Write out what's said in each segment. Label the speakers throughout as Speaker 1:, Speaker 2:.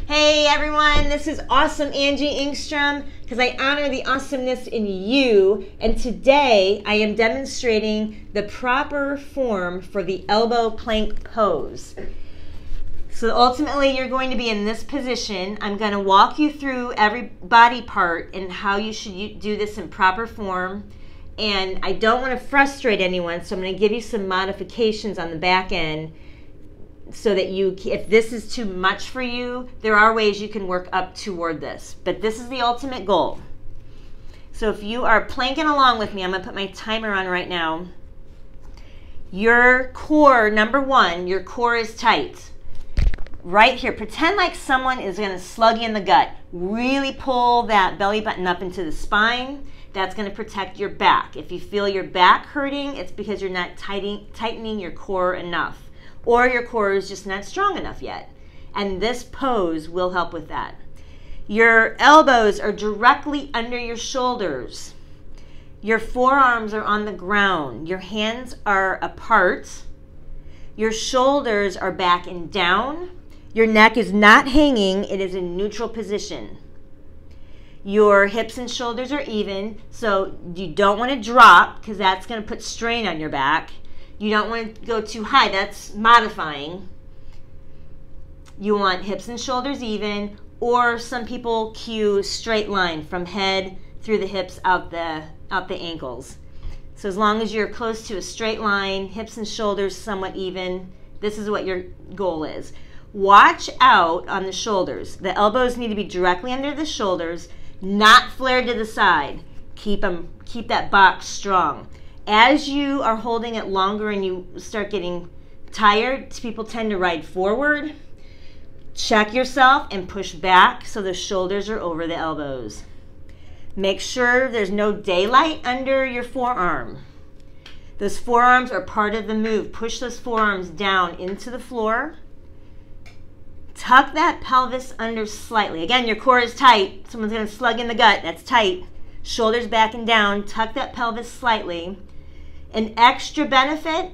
Speaker 1: Hey everyone, this is Awesome Angie Engstrom because I honor the awesomeness in you, and today I am demonstrating the proper form for the elbow plank pose. So ultimately you're going to be in this position. I'm going to walk you through every body part and how you should do this in proper form, and I don't want to frustrate anyone, so I'm going to give you some modifications on the back end so that if this is too much for you, there are ways you can work up toward this. But this is the ultimate goal. So if you are planking along with me, I'm going to put my timer on right now. Your core, number one, your core is tight. Right here, pretend like someone is going to slug you in the gut. Really pull that belly button up into the spine. That's going to protect your back. If you feel your back hurting, it's because you're not tightening your core enough, or your core is just not strong enough yet. And this pose will help with that. Your elbows are directly under your shoulders. Your forearms are on the ground. Your hands are apart. Your shoulders are back and down. Your neck is not hanging. It is in neutral position. Your hips and shoulders are even, so you don't want to drop because that's going to put strain on your back. You don't want to go too high. That's modifying. You want hips and shoulders even, or some people cue straight line from head through the hips out the ankles. So as long as you're close to a straight line, hips and shoulders somewhat even, this is what your goal is. Watch out on the shoulders. The elbows need to be directly under the shoulders, not flared to the side. Keep that box strong. As you are holding it longer and you start getting tired, people tend to ride forward. Check yourself and push back so the shoulders are over the elbows. Make sure there's no daylight under your forearm. Those forearms are part of the move. Push those forearms down into the floor. Tuck that pelvis under slightly. Again, your core is tight. Someone's going to slug in the gut. That's tight. Shoulders back and down. Tuck that pelvis slightly. An extra benefit,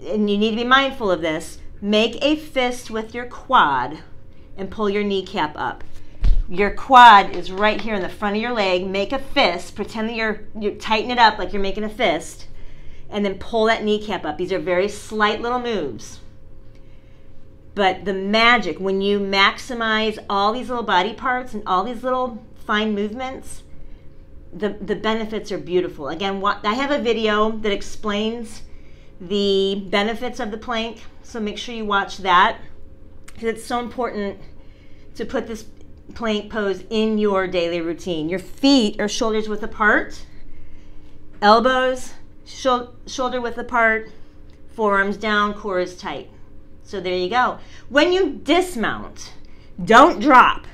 Speaker 1: and you need to be mindful of this, make a fist with your quad and pull your kneecap up. Your quad is right here in the front of your leg. Make a fist. Pretend that you tighten it up like you're making a fist, and then pull that kneecap up. These are very slight little moves. But the magic, when you maximize all these little body parts and all these little fine movements, the benefits are beautiful. Again, I have a video that explains the benefits of the plank, so make sure you watch that, because it's so important to put this plank pose in your daily routine. Your feet are shoulders width apart, elbows shoulder width apart, forearms down, core is tight. So there you go. When you dismount, don't drop.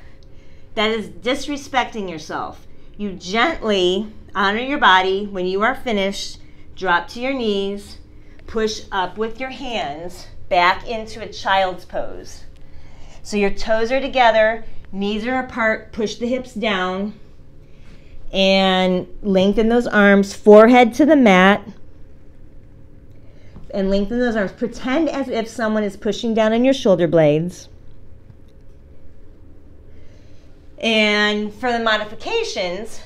Speaker 1: That is disrespecting yourself. You gently honor your body. When you are finished, drop to your knees, push up with your hands back into a child's pose. So your toes are together, knees are apart, push the hips down, and lengthen those arms, forehead to the mat, and lengthen those arms. Pretend as if someone is pushing down on your shoulder blades. And for the modifications,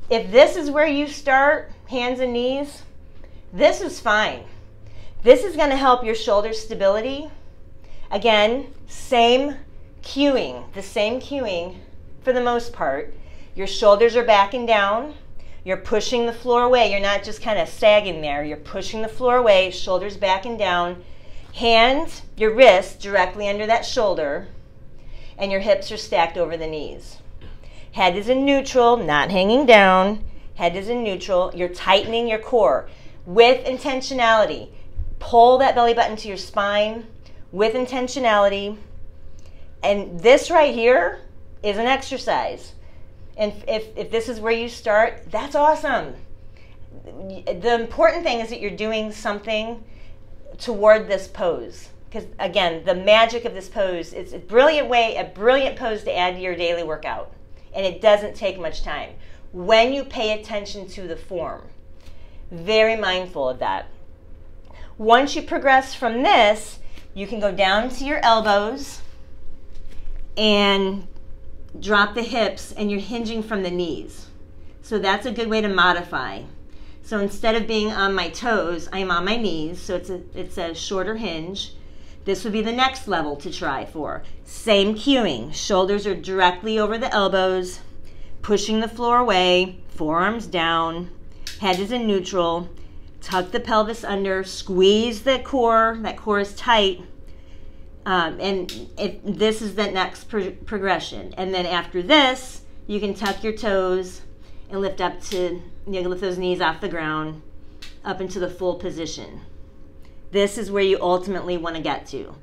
Speaker 1: if this is where you start, hands and knees, this is fine. This is going to help your shoulder stability. Again, same cueing, the same cueing for the most part. Your shoulders are back and down. You're pushing the floor away. You're not just kind of sagging there. You're pushing the floor away, shoulders back and down. Hands, your wrists directly under that shoulder, and your hips are stacked over the knees. Head is in neutral, not hanging down. Head is in neutral. You're tightening your core with intentionality. Pull that belly button to your spine with intentionality. And this right here is an exercise. And if this is where you start, that's awesome. The important thing is that you're doing something toward this pose. Because again, the magic of this pose, it's a brilliant pose to add to your daily workout. And it doesn't take much time. When you pay attention to the form, very mindful of that. Once you progress from this, you can go down to your elbows and drop the hips, and you're hinging from the knees. So that's a good way to modify. So instead of being on my toes, I am on my knees, so it's a shorter hinge. This would be the next level to try for. Same cueing. Shoulders are directly over the elbows, pushing the floor away, forearms down, head is in neutral. Tuck the pelvis under, squeeze the core. That core is tight. This is the next progression. And then after this, you can tuck your toes and lift up to, lift those knees off the ground, up into the full position. This is where you ultimately want to get to.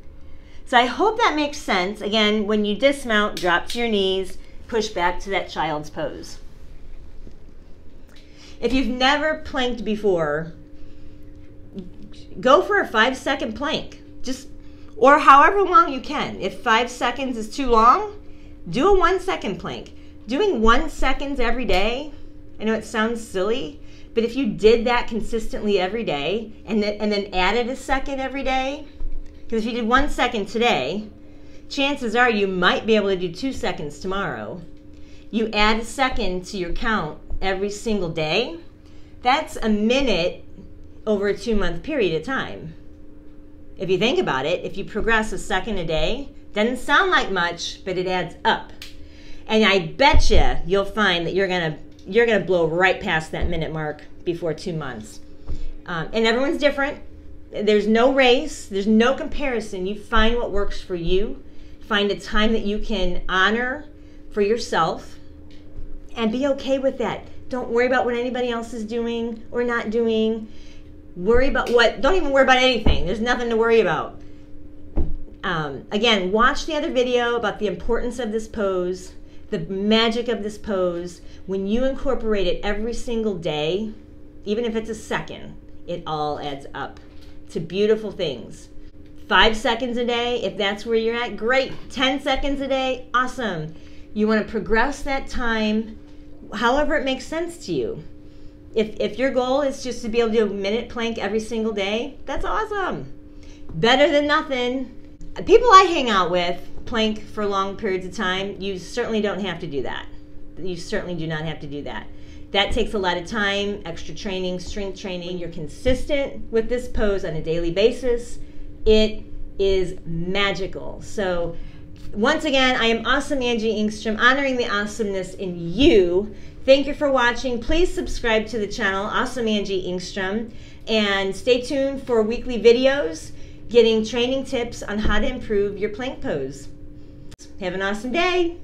Speaker 1: So I hope that makes sense. Again, when you dismount, drop to your knees, push back to that child's pose. If you've never planked before, go for a 5-second plank, or however long you can. If 5 seconds is too long, do a 1-second plank. Doing 1 second every day, I know it sounds silly, but if you did that consistently every day and then added a second every day, because if you did 1 second today, chances are you might be able to do 2 seconds tomorrow. You add a second to your count every single day, that's a minute over a 2-month period of time. If you think about it, if you progress a second a day, doesn't sound like much, but it adds up. And I bet you'll find that you're gonna blow right past that minute mark before 2 months. And everyone's different. There's no race, there's no comparison. You find what works for you. Find a time that you can honor for yourself and be okay with that. Don't worry about what anybody else is doing or not doing. Don't even worry about anything. There's nothing to worry about. Again, watch the other video about the importance of this pose, the magic of this pose. When you incorporate it every single day, even if it's a second, it all adds up to beautiful things. 5 seconds a day, if that's where you're at, great. 10 seconds a day, awesome. You want to progress that time however it makes sense to you. If your goal is just to be able to do a minute plank every single day, that's awesome. Better than nothing. People I hang out with plank for long periods of time. You certainly don't have to do that. You certainly do not have to do that. That takes a lot of time, extra training, strength training. When you're consistent with this pose on a daily basis, it is magical. So once again, I am Awesome Angie Engstrom, honoring the awesomeness in you. Thank you for watching. Please subscribe to the channel, Awesome Angie Engstrom, and stay tuned for weekly videos, getting training tips on how to improve your plank pose. Have an awesome day.